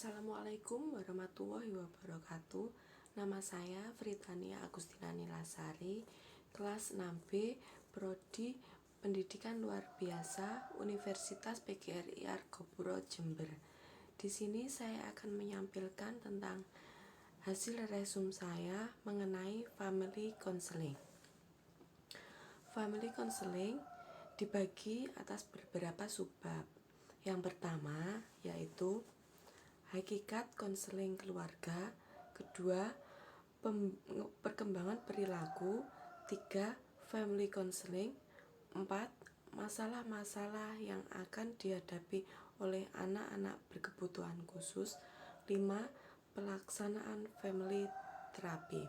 Assalamualaikum warahmatullahi wabarakatuh. Nama saya Fritania Agustina Nilasari, kelas 6B, Prodi Pendidikan Luar Biasa, Universitas PGRI Argopuro, Jember. Di sini saya akan menyampaikan tentang hasil resume saya mengenai family counseling. Family counseling dibagi atas beberapa subbab. Yang pertama yaitu hakikat konseling keluarga, kedua perkembangan perilaku, 3 family counseling, 4 masalah-masalah yang akan dihadapi oleh anak-anak berkebutuhan khusus, 5 pelaksanaan family terapi.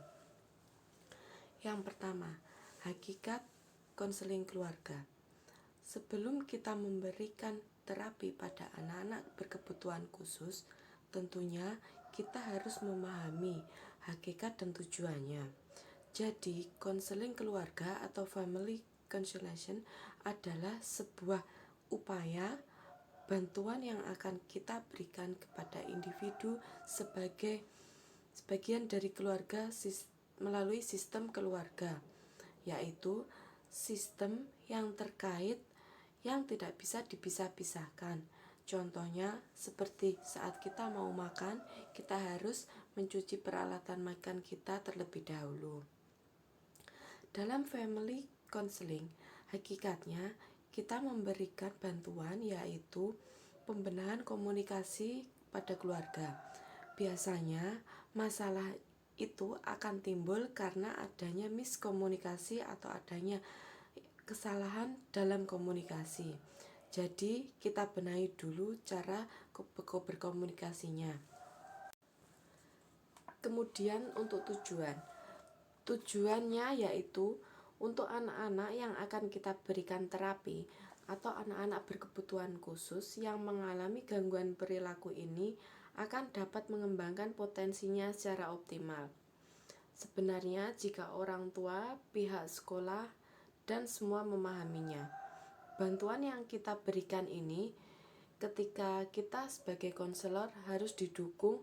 Yang pertama, hakikat konseling keluarga. Sebelum kita memberikan terapi pada anak-anak berkebutuhan khusus, tentunya kita harus memahami hakikat dan tujuannya. Jadi, konseling keluarga atau family counseling adalah sebuah upaya bantuan yang akan kita berikan kepada individu sebagai sebagian dari keluarga melalui sistem keluarga, yaitu sistem yang terkait yang tidak bisa dipisah-pisahkan. Contohnya seperti saat kita mau makan, kita harus mencuci peralatan makan kita terlebih dahulu. Dalam family counseling, hakikatnya kita memberikan bantuan yaitu pembenahan komunikasi pada keluarga. Biasanya masalah itu akan timbul karena adanya miskomunikasi atau adanya kesalahan dalam komunikasi. Jadi kita benahi dulu cara berkomunikasinya. Kemudian untuk tujuannya yaitu untuk anak-anak yang akan kita berikan terapi atau anak-anak berkebutuhan khusus yang mengalami gangguan perilaku ini akan dapat mengembangkan potensinya secara optimal. Sebenarnya jika orang tua, pihak sekolah, dan semua memahaminya, bantuan yang kita berikan ini ketika kita sebagai konselor harus didukung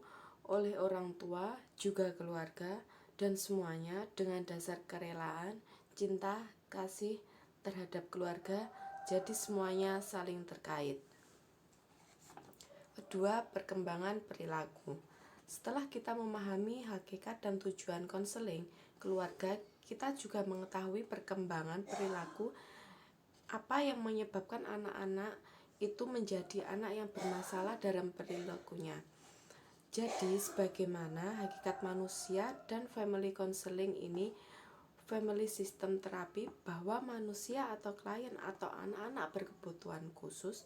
oleh orang tua, juga keluarga, dan semuanya dengan dasar kerelaan, cinta, kasih terhadap keluarga, jadi semuanya saling terkait. Kedua, perkembangan perilaku. Setelah kita memahami hakikat dan tujuan konseling keluarga, kita juga mengetahui perkembangan perilaku, apa yang menyebabkan anak-anak itu menjadi anak yang bermasalah dalam perilakunya. Jadi, sebagaimana hakikat manusia dan family counseling ini, family system terapi, bahwa manusia atau klien atau anak-anak berkebutuhan khusus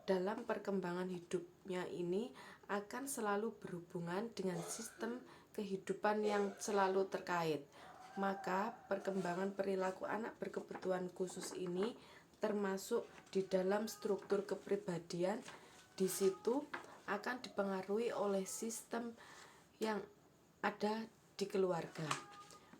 dalam perkembangan hidupnya ini akan selalu berhubungan dengan sistem kehidupan yang selalu terkait. Maka perkembangan perilaku anak berkebutuhan khusus ini termasuk di dalam struktur kepribadian. Di situ akan dipengaruhi oleh sistem yang ada di keluarga.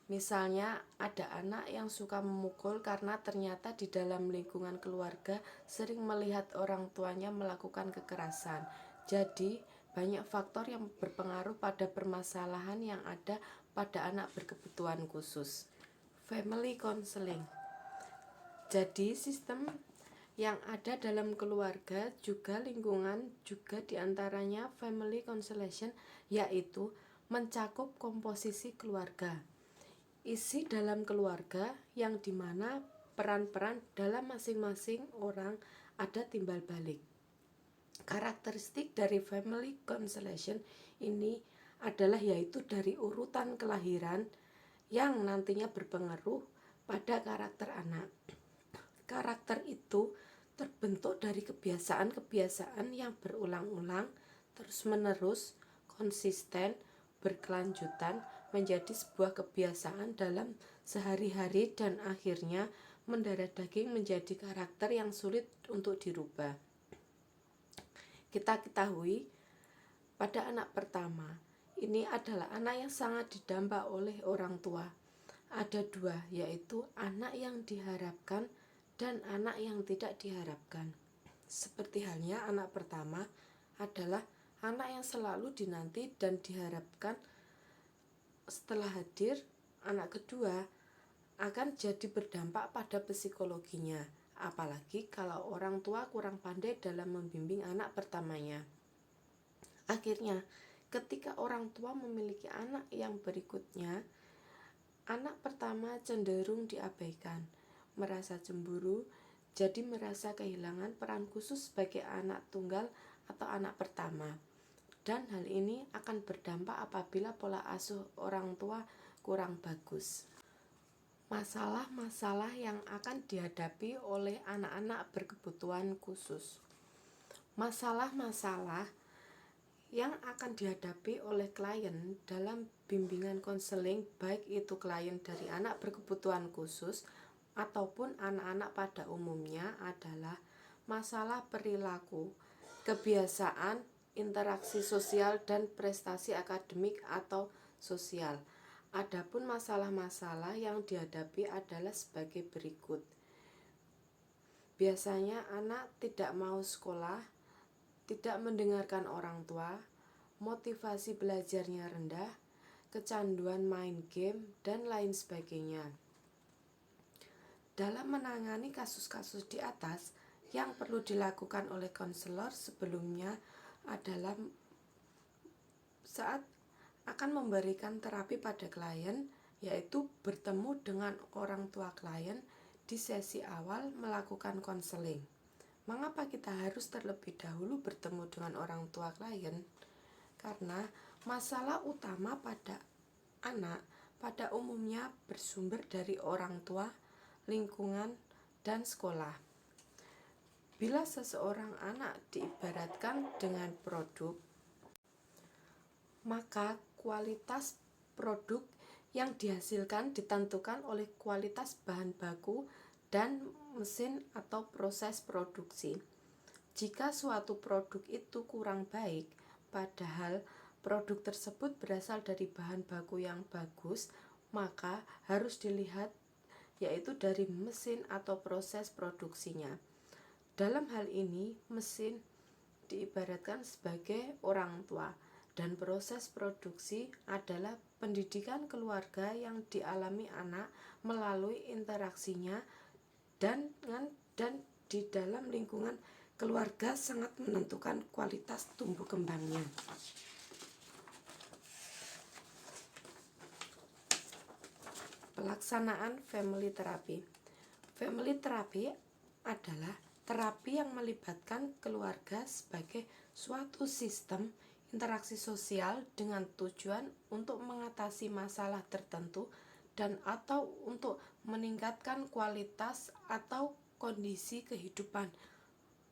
Misalnya ada anak yang suka memukul karena ternyata di dalam lingkungan keluarga sering melihat orang tuanya melakukan kekerasan. Jadi banyak faktor yang berpengaruh pada permasalahan yang ada pada anak berkebutuhan khusus. Family counseling. Jadi sistem yang ada dalam keluarga juga lingkungan juga diantaranya family counseling, yaitu mencakup komposisi keluarga, isi dalam keluarga yang dimana peran-peran dalam masing-masing orang ada timbal balik. Karakteristik dari family counseling ini adalah yaitu dari urutan kelahiran yang nantinya berpengaruh pada karakter anak. Karakter itu terbentuk dari kebiasaan-kebiasaan yang berulang-ulang, terus-menerus, konsisten, berkelanjutan, menjadi sebuah kebiasaan dalam sehari-hari dan akhirnya mendarah daging menjadi karakter yang sulit untuk dirubah. Kita ketahui pada anak pertama, ini adalah anak yang sangat didamba oleh orang tua. Ada dua, yaitu anak yang diharapkan dan anak yang tidak diharapkan. Seperti halnya anak pertama adalah anak yang selalu dinanti dan diharapkan setelah hadir anak kedua akan jadi berdampak pada psikologinya, apalagi kalau orang tua kurang pandai dalam membimbing anak pertamanya. Akhirnya, ketika orang tua memiliki anak yang berikutnya, anak pertama cenderung diabaikan, merasa cemburu, jadi merasa kehilangan peran khusus sebagai anak tunggal atau anak pertama. Dan hal ini akan berdampak apabila pola asuh orang tua kurang bagus. Masalah-masalah yang akan dihadapi oleh anak-anak berkebutuhan khusus. Masalah-masalah yang akan dihadapi oleh klien dalam bimbingan konseling, baik itu klien dari anak berkebutuhan khusus ataupun anak-anak pada umumnya, adalah masalah perilaku, kebiasaan, interaksi sosial, dan prestasi akademik atau sosial. Adapun masalah-masalah yang dihadapi adalah sebagai berikut. Biasanya anak tidak mau sekolah, tidak mendengarkan orang tua, motivasi belajarnya rendah, kecanduan main game, dan lain sebagainya. Dalam menangani kasus-kasus di atas, yang perlu dilakukan oleh konselor sebelumnya adalah saat akan memberikan terapi pada klien, yaitu bertemu dengan orang tua klien di sesi awal melakukan konseling. Mengapa kita harus terlebih dahulu bertemu dengan orang tua klien? Karena masalah utama pada anak pada umumnya bersumber dari orang tua, lingkungan, dan sekolah. Bila seseorang anak diibaratkan dengan produk, maka kualitas produk yang dihasilkan ditentukan oleh kualitas bahan baku dan mesin atau proses produksi. Jika suatu produk itu kurang baik, padahal produk tersebut berasal dari bahan baku yang bagus, maka harus dilihat yaitu dari mesin atau proses produksinya. Dalam hal ini, mesin diibaratkan sebagai orang tua, dan proses produksi adalah pendidikan keluarga yang dialami anak melalui interaksinya dan di dalam lingkungan keluarga sangat menentukan kualitas tumbuh kembangnya. Pelaksanaan family therapy. Family therapy adalah terapi yang melibatkan keluarga sebagai suatu sistem interaksi sosial dengan tujuan untuk mengatasi masalah tertentu dan atau untuk meningkatkan kualitas atau kondisi kehidupan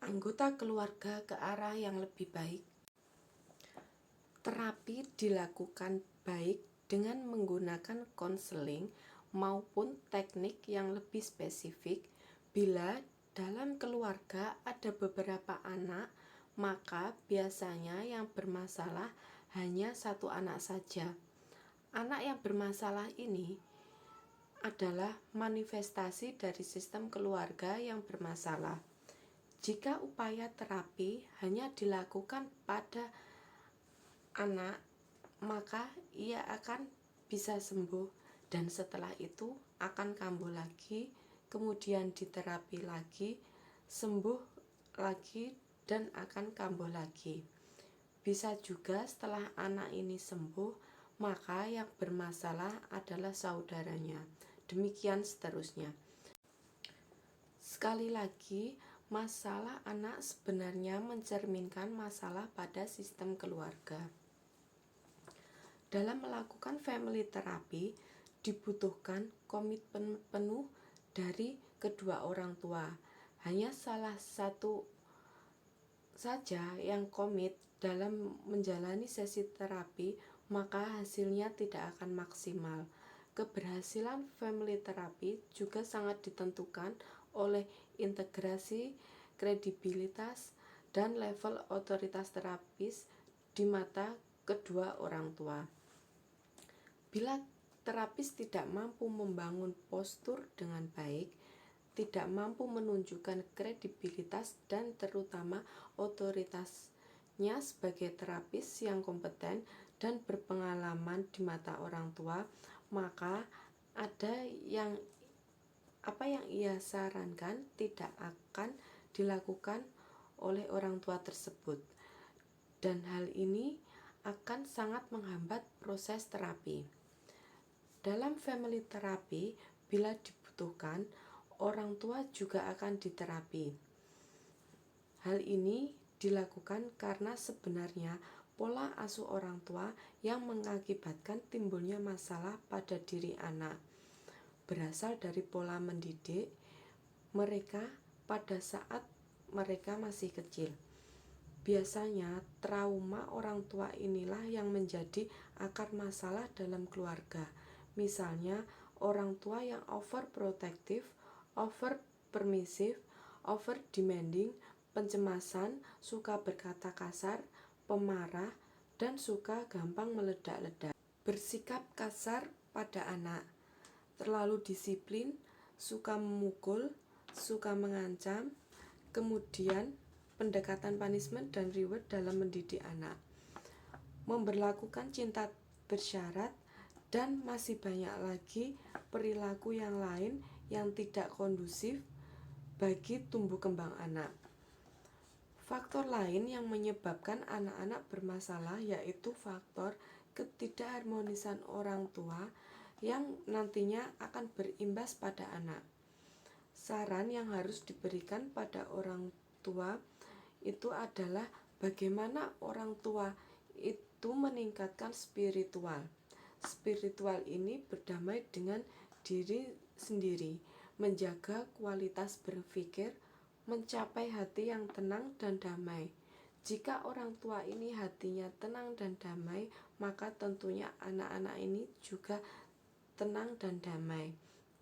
anggota keluarga ke arah yang lebih baik. Terapi dilakukan baik dengan menggunakan konseling maupun teknik yang lebih spesifik. Bila dalam keluarga ada beberapa anak, maka biasanya yang bermasalah hanya satu anak saja. Anak yang bermasalah ini adalah manifestasi dari sistem keluarga yang bermasalah. Jika upaya terapi hanya dilakukan pada anak, maka ia akan bisa sembuh dan setelah itu akan kambuh lagi, kemudian diterapi lagi, sembuh lagi, dan akan kambuh lagi. Bisa juga setelah anak ini sembuh, maka yang bermasalah adalah saudaranya. Demikian seterusnya. Sekali lagi, masalah anak sebenarnya mencerminkan masalah pada sistem keluarga. Dalam melakukan family therapy, dibutuhkan komitmen penuh dari kedua orang tua. Hanya salah satu saja yang komit dalam menjalani sesi terapi, maka hasilnya tidak akan maksimal. Keberhasilan family therapy juga sangat ditentukan oleh integrasi, kredibilitas, dan level otoritas terapis di mata kedua orang tua. Bila terapis tidak mampu membangun postur dengan baik, tidak mampu menunjukkan kredibilitas dan terutama otoritas Nya sebagai terapis yang kompeten dan berpengalaman di mata orang tua, maka ada apa yang ia sarankan tidak akan dilakukan oleh orang tua tersebut. Dan hal ini akan sangat menghambat proses terapi. Dalam family terapi, bila dibutuhkan, orang tua juga akan diterapi. Hal ini dilakukan karena sebenarnya pola asuh orang tua yang mengakibatkan timbulnya masalah pada diri anak berasal dari pola mendidik mereka pada saat mereka masih kecil. Biasanya trauma orang tua inilah yang menjadi akar masalah dalam keluarga. Misalnya orang tua yang overprotective, over permissive, over demanding, pencemasan, suka berkata kasar, pemarah, dan suka gampang meledak-ledak. Bersikap kasar pada anak, terlalu disiplin, suka memukul, suka mengancam, kemudian pendekatan punishment dan reward dalam mendidik anak, memberlakukan cinta bersyarat, dan masih banyak lagi perilaku yang lain yang tidak kondusif bagi tumbuh kembang anak. Faktor lain yang menyebabkan anak-anak bermasalah yaitu faktor ketidakharmonisan orang tua yang nantinya akan berimbas pada anak. Saran yang harus diberikan pada orang tua itu adalah bagaimana orang tua itu meningkatkan spiritual. Spiritual ini berdamai dengan diri sendiri, menjaga kualitas berpikir, mencapai hati yang tenang dan damai. Jika orang tua ini hatinya tenang dan damai, maka tentunya anak-anak ini juga tenang dan damai.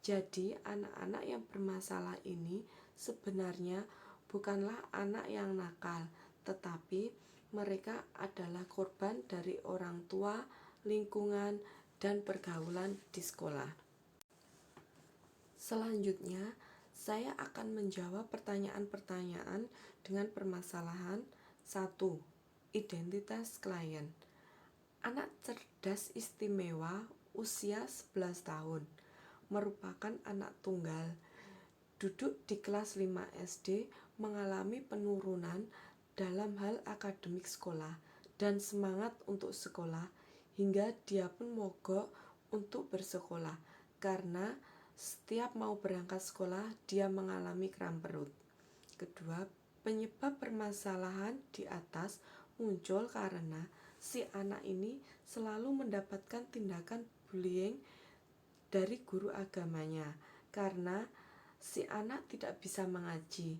Jadi anak-anak yang bermasalah ini sebenarnya bukanlah anak yang nakal, tetapi mereka adalah korban dari orang tua, lingkungan, dan pergaulan di sekolah. Selanjutnya, saya akan menjawab pertanyaan-pertanyaan dengan permasalahan. 1. Identitas klien. Anak cerdas istimewa usia 11 tahun, merupakan anak tunggal, duduk di kelas 5 SD, mengalami penurunan dalam hal akademik sekolah dan semangat untuk sekolah, hingga dia pun mogok untuk bersekolah karena setiap mau berangkat sekolah dia mengalami kram perut. Kedua, penyebab permasalahan di atas muncul karena si anak ini selalu mendapatkan tindakan bullying dari guru agamanya karena si anak tidak bisa mengaji.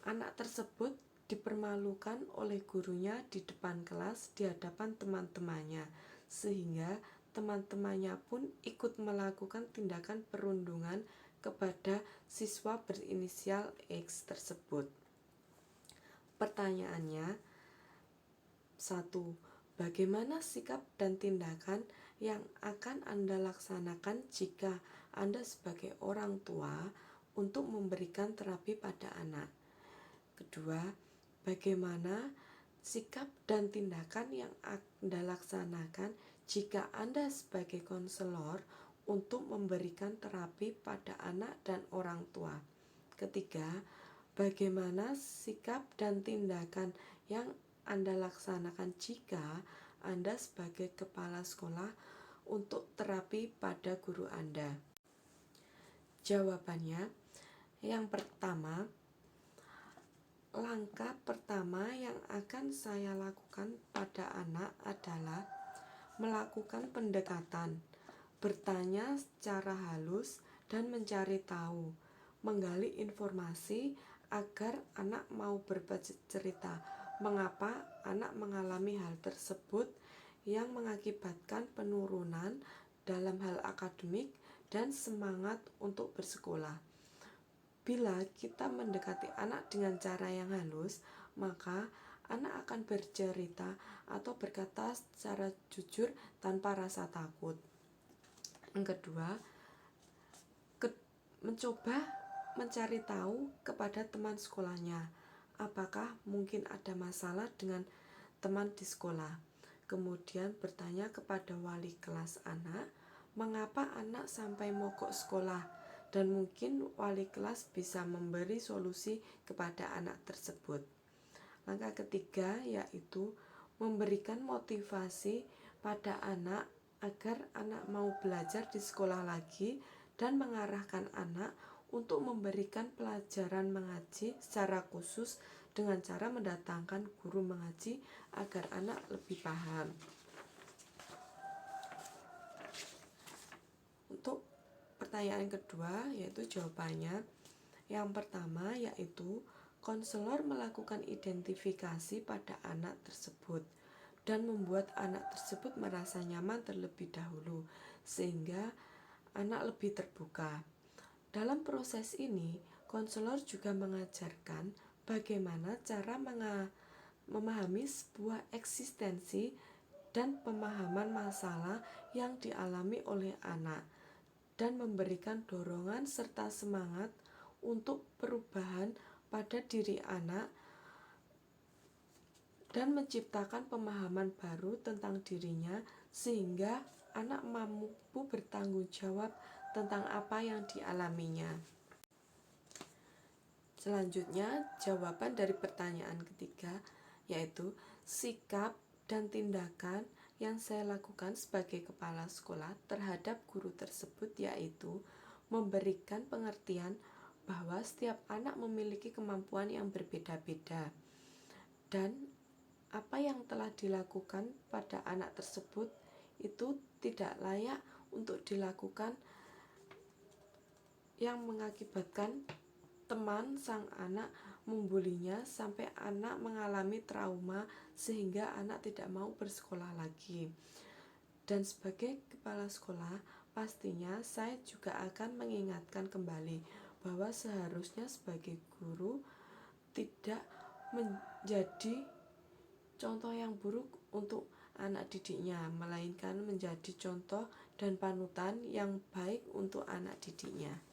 Anak tersebut dipermalukan oleh gurunya di depan kelas di hadapan teman-temannya, sehingga teman-temannya pun ikut melakukan tindakan perundungan kepada siswa berinisial X tersebut. Pertanyaannya, 1. Bagaimana sikap dan tindakan yang akan Anda laksanakan jika Anda sebagai orang tua untuk memberikan terapi pada anak? Kedua, bagaimana sikap dan tindakan yang Anda laksanakan jika Anda sebagai konselor untuk memberikan terapi pada anak dan orang tua? Ketiga, bagaimana sikap dan tindakan yang Anda laksanakan jika Anda sebagai kepala sekolah untuk terapi pada guru Anda? Jawabannya, yang pertama, langkah pertama yang akan saya lakukan pada anak adalah melakukan pendekatan, bertanya secara halus dan mencari tahu, menggali informasi agar anak mau bercerita mengapa anak mengalami hal tersebut yang mengakibatkan penurunan dalam hal akademik dan semangat untuk bersekolah. Bila kita mendekati anak dengan cara yang halus, maka anak akan bercerita atau berkata secara jujur tanpa rasa takut. Yang kedua, mencoba mencari tahu kepada teman sekolahnya, apakah mungkin ada masalah dengan teman di sekolah. Kemudian bertanya kepada wali kelas anak, mengapa anak sampai mogok sekolah, dan mungkin wali kelas bisa memberi solusi kepada anak tersebut. Langkah ketiga yaitu memberikan motivasi pada anak agar anak mau belajar di sekolah lagi dan mengarahkan anak untuk memberikan pelajaran mengaji secara khusus dengan cara mendatangkan guru mengaji agar anak lebih paham. Untuk pertanyaan kedua yaitu jawabannya. Yang pertama yaitu konselor melakukan identifikasi pada anak tersebut dan membuat anak tersebut merasa nyaman terlebih dahulu sehingga anak lebih terbuka. Dalam proses ini, konselor juga mengajarkan bagaimana cara memahami sebuah eksistensi dan pemahaman masalah yang dialami oleh anak dan memberikan dorongan serta semangat untuk perubahan pada diri anak dan menciptakan pemahaman baru tentang dirinya sehingga anak mampu bertanggung jawab tentang apa yang dialaminya. Selanjutnya, jawaban dari pertanyaan ketiga yaitu sikap dan tindakan yang saya lakukan sebagai kepala sekolah terhadap guru tersebut yaitu memberikan pengertian bahwa setiap anak memiliki kemampuan yang berbeda-beda dan apa yang telah dilakukan pada anak tersebut itu tidak layak untuk dilakukan yang mengakibatkan teman sang anak membulinya sampai anak mengalami trauma sehingga anak tidak mau bersekolah lagi. Dan sebagai kepala sekolah, pastinya saya juga akan mengingatkan kembali bahwa seharusnya sebagai guru tidak menjadi contoh yang buruk untuk anak didiknya, melainkan menjadi contoh dan panutan yang baik untuk anak didiknya.